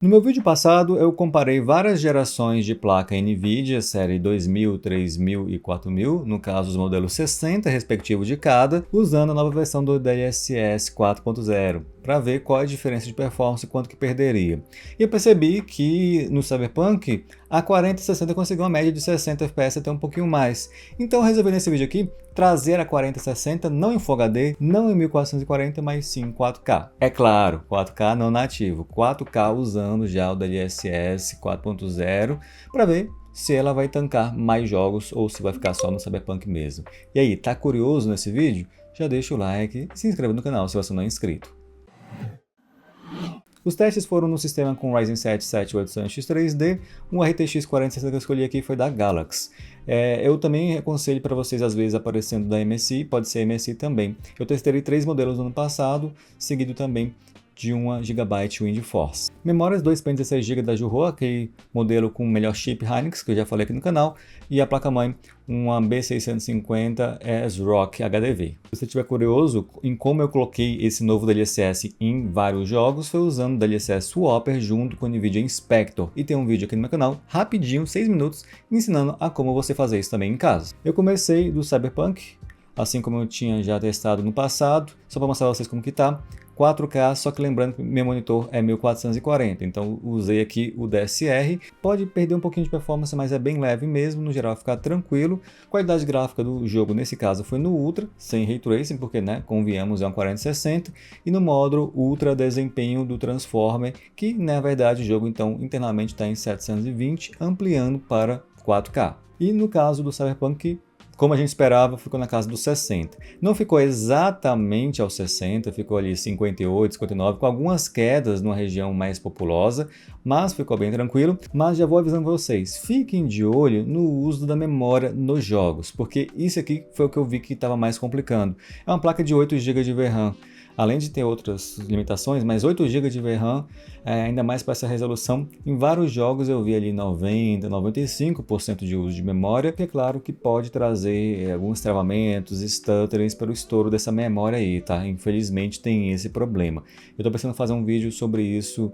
No meu vídeo passado, eu comparei várias gerações de placa NVIDIA, série 2000, 3000 e 4000, no caso os modelos 60 respectivos de cada, usando a nova versão do DLSS 4.0, para ver qual é a diferença de performance e quanto que perderia. E eu percebi que no Cyberpunk, a 4060 conseguiu uma média de 60 FPS até um pouquinho mais. Então eu resolvi nesse vídeo aqui trazer a 4060 não em Full HD, não em 1440, mas sim em 4K. É claro, 4K não nativo, 4K usando já o DLSS 4.0 para ver se ela vai tancar mais jogos ou se vai ficar só no Cyberpunk mesmo. E aí, tá curioso nesse vídeo? Já deixa o like e se inscreva no canal se você não é inscrito. Os testes foram no sistema com Ryzen 7 7800X3D, um RTX 4060 que eu escolhi aqui foi da Galaxy. Eu também aconselho para vocês, às vezes, aparecendo da MSI, pode ser MSI também. Eu testei 3 modelos no ano passado, seguido também de 1GB WindForce. Memórias 2.16GB da Juho, aquele modelo com o melhor chip Hynix, que eu já falei aqui no canal, e a placa-mãe, uma B650 ASRock HDV. Se você estiver curioso em como eu coloquei esse novo DLSS em vários jogos, foi usando o DLSS Swapper junto com o NVIDIA Inspector. E tem um vídeo aqui no meu canal, rapidinho, 6 minutos, ensinando a como você fazer isso também em casa. Eu comecei do Cyberpunk, assim como eu tinha já testado no passado, só para mostrar para vocês como que tá. 4K, só que lembrando que meu monitor é 1440, então usei aqui o DSR, pode perder um pouquinho de performance, mas é bem leve mesmo, no geral ficar tranquilo. Qualidade gráfica do jogo nesse caso foi no Ultra, sem Ray Tracing, porque convenhamos é um 4060, e no modo Ultra Desempenho do Transformer, que na verdade o jogo então internamente está em 720, ampliando para 4K. E no caso do Cyberpunk, como a gente esperava, ficou na casa dos 60. Não ficou exatamente aos 60, ficou ali 58, 59, com algumas quedas numa região mais populosa, mas ficou bem tranquilo. Mas já vou avisando vocês, fiquem de olho no uso da memória nos jogos, porque isso aqui foi o que eu vi que estava mais complicando. É uma placa de 8 GB de VRAM. Além de ter outras limitações, mas 8 GB de VRAM, ainda mais para essa resolução, em vários jogos eu vi ali 90%, 95% de uso de memória, que é claro que pode trazer alguns travamentos, stutterings para o estouro dessa memória aí, tá? Infelizmente tem esse problema. Eu estou pensando em fazer um vídeo sobre isso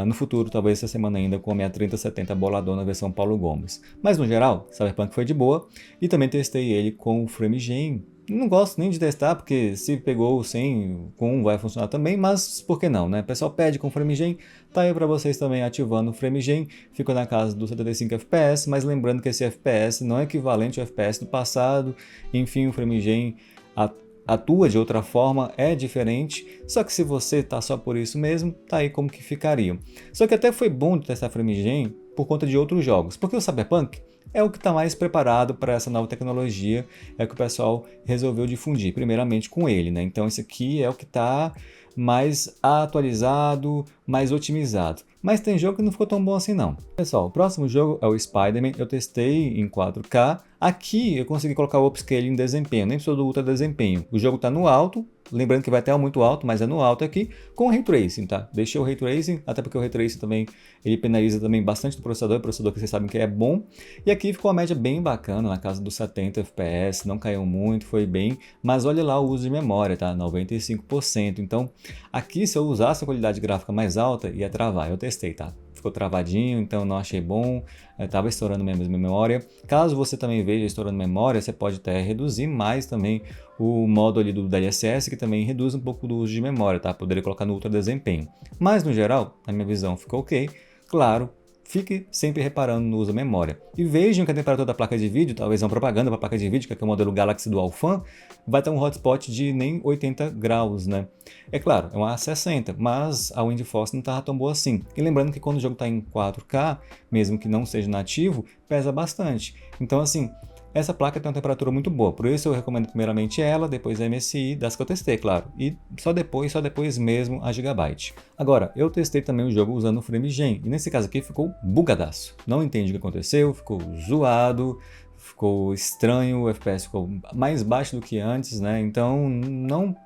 no futuro, talvez essa semana ainda, com a minha 3070 boladona versão Paulo Gomes. Mas no geral, Cyberpunk foi de boa, e também testei ele com o FrameGen. Não gosto nem de testar, porque se pegou sem, com vai funcionar também, mas por que não, né? O pessoal pede com FrameGen, tá aí para vocês também ativando o FrameGen, fica na casa dos 75 FPS, mas lembrando que esse FPS não é equivalente ao FPS do passado, enfim, o FrameGen atua de outra forma, é diferente, só que se você tá só por isso mesmo, tá aí como que ficaria. Só que até foi bom de testar FrameGen por conta de outros jogos, porque o Cyberpunk é o que está mais preparado para essa nova tecnologia, é o que o pessoal resolveu difundir, primeiramente com ele, né? Então esse aqui é o que está mais atualizado, mais otimizado. Mas tem jogo que não ficou tão bom assim não. Pessoal, o próximo jogo é o Spider-Man, eu testei em 4K. Aqui eu consegui colocar o upscale em desempenho, nem precisou do ultra desempenho. O jogo está no alto, lembrando que vai até muito alto, mas é no alto aqui, com o Ray Tracing, tá? Deixei o Ray Tracing, até porque o Ray Tracing também, ele penaliza também bastante do processador que vocês sabem que é bom. E aqui ficou a média bem bacana, na casa dos 70 FPS, não caiu muito, foi bem, mas olha lá o uso de memória, tá? 95%. Então, aqui se eu usasse a qualidade gráfica mais alta, ia travar. Eu testei, tá? Ficou travadinho, então não achei bom, estava estourando minha mesma memória. Caso você também veja estourando memória, você pode até reduzir mais também o modo ali do DLSS, que também reduz um pouco do uso de memória, tá? Poderia colocar no ultra desempenho. Mas no geral, na minha visão, ficou ok. Claro, fique sempre reparando no uso da memória. E vejam que a temperatura da placa de vídeo, talvez uma propaganda para a placa de vídeo, que é o modelo Galaxy Dual Fan, vai ter um hotspot de nem 80 graus, né? É claro, é uma A60, mas a WindForce não estava tão boa assim. E lembrando que quando o jogo está em 4K, mesmo que não seja nativo, pesa bastante. Então assim, essa placa tem uma temperatura muito boa, por isso eu recomendo primeiramente ela, depois a MSI, das que eu testei, claro, e só depois mesmo a Gigabyte. Agora, eu testei também o jogo usando o FrameGen, e nesse caso aqui ficou bugadaço. Não entendi o que aconteceu, ficou zoado, ficou estranho, o FPS ficou mais baixo do que antes, né? Então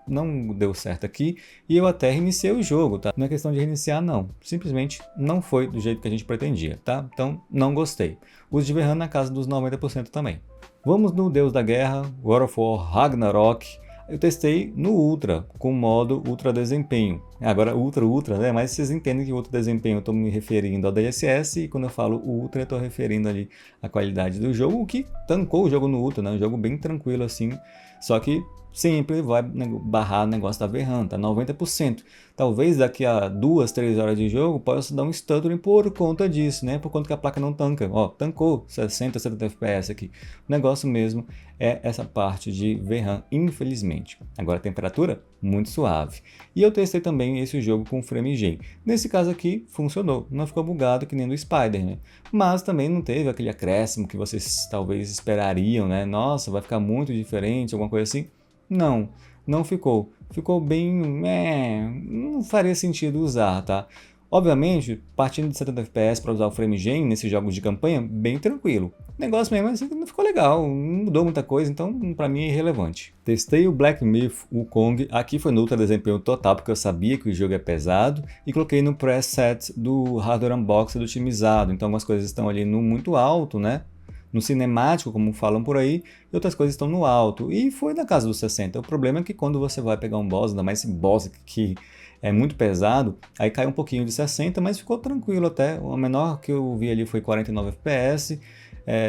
não deu certo aqui e eu até reiniciei o jogo, tá? Não é questão de reiniciar não, simplesmente não foi do jeito que a gente pretendia, tá? Então não gostei. Uso de VRAM na casa dos 90% também. Vamos no Deus da Guerra, God of War Ragnarok. Eu testei no Ultra, com o modo Ultra Desempenho. Agora Ultra, né? Mas vocês entendem que Ultra desempenho eu estou me referindo ao DLSS e quando eu falo Ultra eu estou referindo ali à qualidade do jogo, o que tancou o jogo no Ultra, né? Um jogo bem tranquilo assim, só que sempre vai barrar o negócio da VRAM, tá 90%. Talvez daqui a 2, 3 horas de jogo possa dar um stuttering por conta disso, né? Por conta que a placa não tanca. Ó, tancou 60, 70 FPS aqui. O negócio mesmo é essa parte de VRAM, infelizmente. Agora a temperatura, muito suave. E eu testei também esse jogo com FrameJ. Nesse caso aqui, funcionou. Não ficou bugado que nem do Spider, né? Mas também não teve aquele acréscimo que vocês talvez esperariam, né? Nossa, vai ficar muito diferente, alguma coisa assim. Não, não ficou. Ficou bem. Não faria sentido usar, tá? Obviamente, partindo de 70 FPS para usar o FrameGen nesses jogos de campanha, bem tranquilo. O negócio mesmo assim não ficou legal, não mudou muita coisa, então para mim é irrelevante. Testei o Black Myth Wukong, aqui foi no ultra desempenho total, porque eu sabia que o jogo é pesado, e coloquei no preset do Hardware Unboxed do otimizado, então algumas coisas estão ali no muito alto, né? No cinemático, como falam por aí, e outras coisas estão no alto. E foi na casa dos 60. O problema é que quando você vai pegar um boss, ainda mais esse boss que é muito pesado, aí cai um pouquinho de 60, mas ficou tranquilo até. O menor que eu vi ali foi 49 FPS.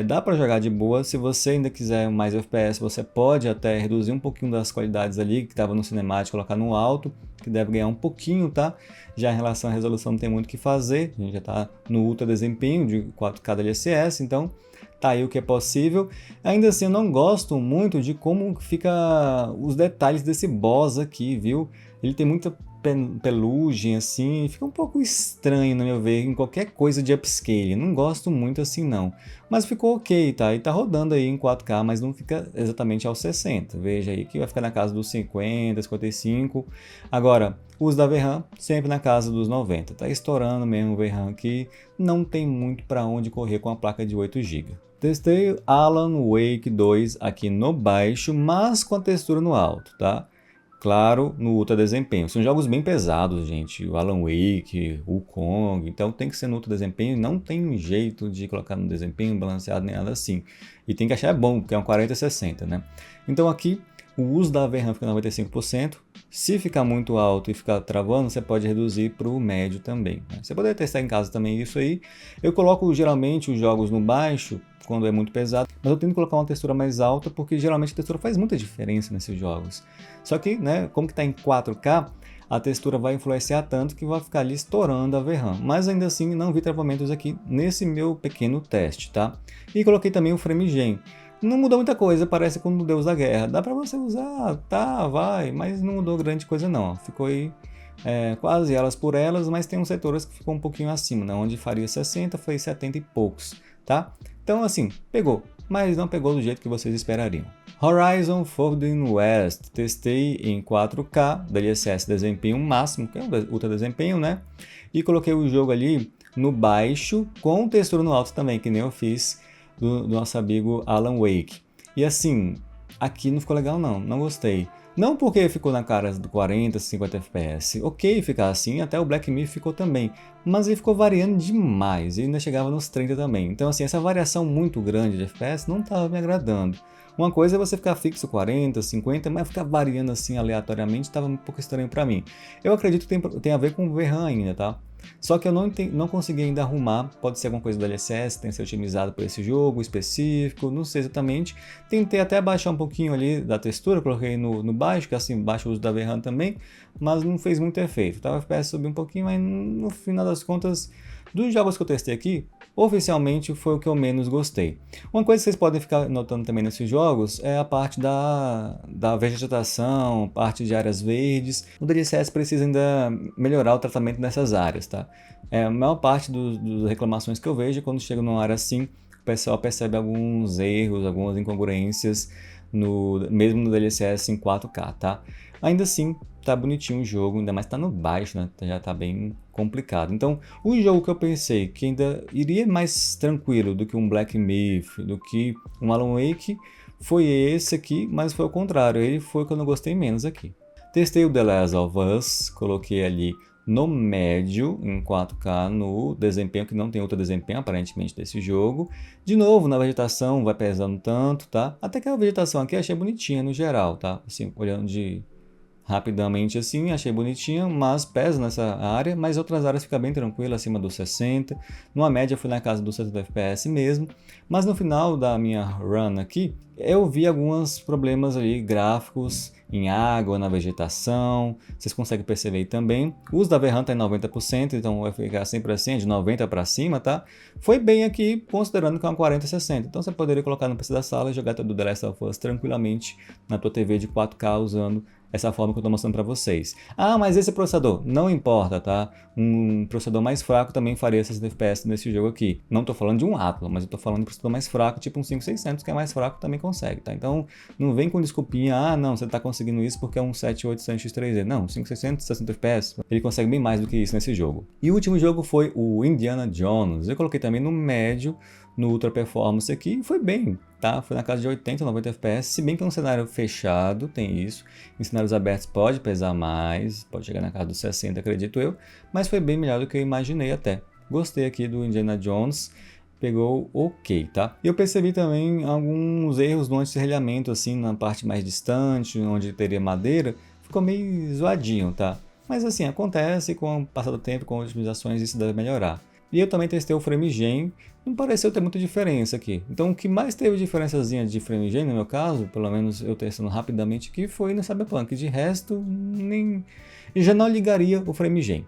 Dá para jogar de boa. Se você ainda quiser mais FPS, você pode até reduzir um pouquinho das qualidades ali, que estava no cinemático, colocar no alto, que deve ganhar um pouquinho, tá? Já em relação à resolução não tem muito o que fazer, a gente já está no ultra desempenho de 4K DLSS, então tá aí o que é possível. Ainda assim, eu não gosto muito de como fica os detalhes desse boss aqui, viu? Ele tem muita pelugem, assim, fica um pouco estranho, no meu ver, em qualquer coisa de upscale. Não gosto muito assim, não. Mas ficou ok, tá? E tá rodando aí em 4K, mas não fica exatamente aos 60. Veja aí que vai ficar na casa dos 50, 55. Agora, o uso da VRAM sempre na casa dos 90. Tá estourando mesmo o VRAM aqui. Não tem muito para onde correr com a placa de 8 GB. Testei Alan Wake 2 aqui no baixo, mas com a textura no alto, tá? Claro, no ultra desempenho. São jogos bem pesados, gente. O Alan Wake, o Kong, então tem que ser no ultra desempenho. Não tem jeito de colocar no desempenho balanceado nem nada assim. E tem que achar bom, porque é um 40/60, né? Então aqui o uso da VRAM fica 95%. Se ficar muito alto e ficar travando, você pode reduzir para o médio também, né? Você poderia testar em casa também isso aí. Eu coloco geralmente os jogos no baixo quando é muito pesado, mas eu tento colocar uma textura mais alta porque geralmente a textura faz muita diferença nesses jogos. Só que, né, como que está em 4K, a textura vai influenciar tanto que vai ficar ali estourando a VRAM. Mas ainda assim não vi travamentos aqui nesse meu pequeno teste, tá? E coloquei também o FrameGen. Não mudou muita coisa, parece com o Deus da Guerra. Dá pra você usar, tá, vai, mas não mudou grande coisa não. Ficou aí quase elas por elas, mas tem uns setores que ficou um pouquinho acima, né? Onde faria 60, foi 70 e poucos, tá? Então assim, pegou, mas não pegou do jeito que vocês esperariam. Horizon Forbidden West, testei em 4K, DLSS desempenho máximo, que é um ultra desempenho, né? E coloquei o jogo ali no baixo, com textura no alto também, que nem eu fiz do nosso amigo Alan Wake. E assim, aqui não ficou legal não gostei. Não porque ficou na cara do 40, 50 FPS, ok ficar assim, até o Black Myth ficou também, mas ele ficou variando demais, e ainda chegava nos 30 também. Então assim, essa variação muito grande de FPS não estava me agradando. Uma coisa é você ficar fixo 40, 50, mas ficar variando assim aleatoriamente estava um pouco estranho para mim. Eu acredito que tem a ver com o VRAM ainda, tá? Só que eu não consegui ainda arrumar, pode ser alguma coisa do LSS, tem que ser otimizado por esse jogo específico, não sei exatamente. Tentei até baixar um pouquinho ali da textura, coloquei no baixo, que assim, baixo o uso da VRAM também, mas não fez muito efeito. Tá? O FPS subiu um pouquinho, mas no final das contas, dos jogos que eu testei aqui, oficialmente foi o que eu menos gostei. Uma coisa que vocês podem ficar notando também nesses jogos é a parte da vegetação, parte de áreas verdes. O DLSS precisa ainda melhorar o tratamento nessas áreas, tá? A maior parte das reclamações que eu vejo é quando chega numa área assim, o pessoal percebe alguns erros, algumas incongruências, mesmo no DLSS em 4K, tá? Ainda assim, tá bonitinho o jogo, ainda mais tá no baixo, né? Já tá bem complicado. Então, o jogo que eu pensei que ainda iria mais tranquilo do que um Black Myth, do que um Alan Wake, foi esse aqui, mas foi o contrário, ele foi o que eu não gostei menos aqui. Testei o The Last of Us, coloquei ali no médio, em 4K, no desempenho, que não tem outro desempenho aparentemente desse jogo. De novo, na vegetação vai pesando tanto, tá? Até que a vegetação aqui eu achei bonitinha no geral, tá? Assim, olhando rapidamente assim, achei bonitinha, mas pesa nessa área, mas outras áreas fica bem tranquilo, acima dos 60. Numa média fui na casa dos 70 FPS mesmo, mas no final da minha run aqui, eu vi alguns problemas ali gráficos em água, na vegetação, vocês conseguem perceber aí também. O uso da VRAM está em 90%, então vai ficar sempre assim, de 90 para cima, tá? Foi bem aqui, considerando que é uma 4060, então você poderia colocar no PC da sala e jogar todo o The Last of Us tranquilamente na tua TV de 4K usando essa forma que eu estou mostrando para vocês. Ah, mas esse processador, não importa, tá? Um processador mais fraco também faria 60 FPS nesse jogo aqui. Não estou falando de um Athlon, mas eu estou falando de um processador mais fraco, tipo um 5600, que é mais fraco, também consegue, tá? Então, não vem com desculpinha, ah, não, você está conseguindo isso porque é um 7800 X3D. Não, 5600, 60 FPS, ele consegue bem mais do que isso nesse jogo. E o último jogo foi o Indiana Jones. Eu coloquei também no médio, no Ultra Performance aqui, e foi bem, tá? Foi na casa de 80, 90 FPS, se bem que é um cenário fechado, tem isso. Em cenários abertos pode pesar mais, pode chegar na casa dos 60, acredito eu, mas foi bem melhor do que eu imaginei até. Gostei aqui do Indiana Jones, pegou ok, tá? E eu percebi também alguns erros no anti-serrilhamento, assim, na parte mais distante, onde teria madeira, ficou meio zoadinho, tá? Mas assim, acontece, com o passar do tempo, com otimizações, isso deve melhorar. E eu também testei o FrameGen, não pareceu ter muita diferença aqui. Então o que mais teve diferençazinha de FrameGen, no meu caso, pelo menos eu testando rapidamente aqui, foi no Cyberpunk. De resto, nem... já não ligaria o FrameGen,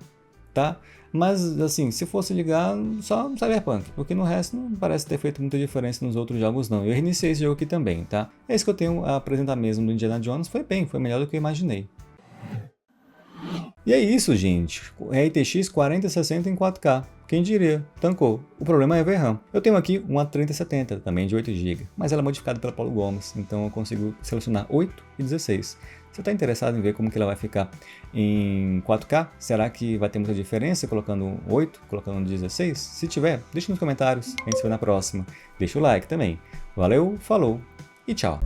tá? Mas assim, se fosse ligar, só no Cyberpunk, porque no resto não parece ter feito muita diferença nos outros jogos não. Eu reiniciei esse jogo aqui também, tá? É isso que eu tenho a apresentar mesmo do Indiana Jones, foi bem, foi melhor do que eu imaginei. E é isso, gente. RTX 4060 em 4K. Quem diria? Tancou. O problema é a VRAM. Eu tenho aqui uma 3070, também de 8 GB, mas ela é modificada pela Paulo Gomes, então eu consigo selecionar 8 e 16. Você está interessado em ver como que ela vai ficar em 4K? Será que vai ter muita diferença colocando 8, colocando 16? Se tiver, deixa nos comentários. A gente se vê na próxima. Deixa o like também. Valeu, falou e tchau!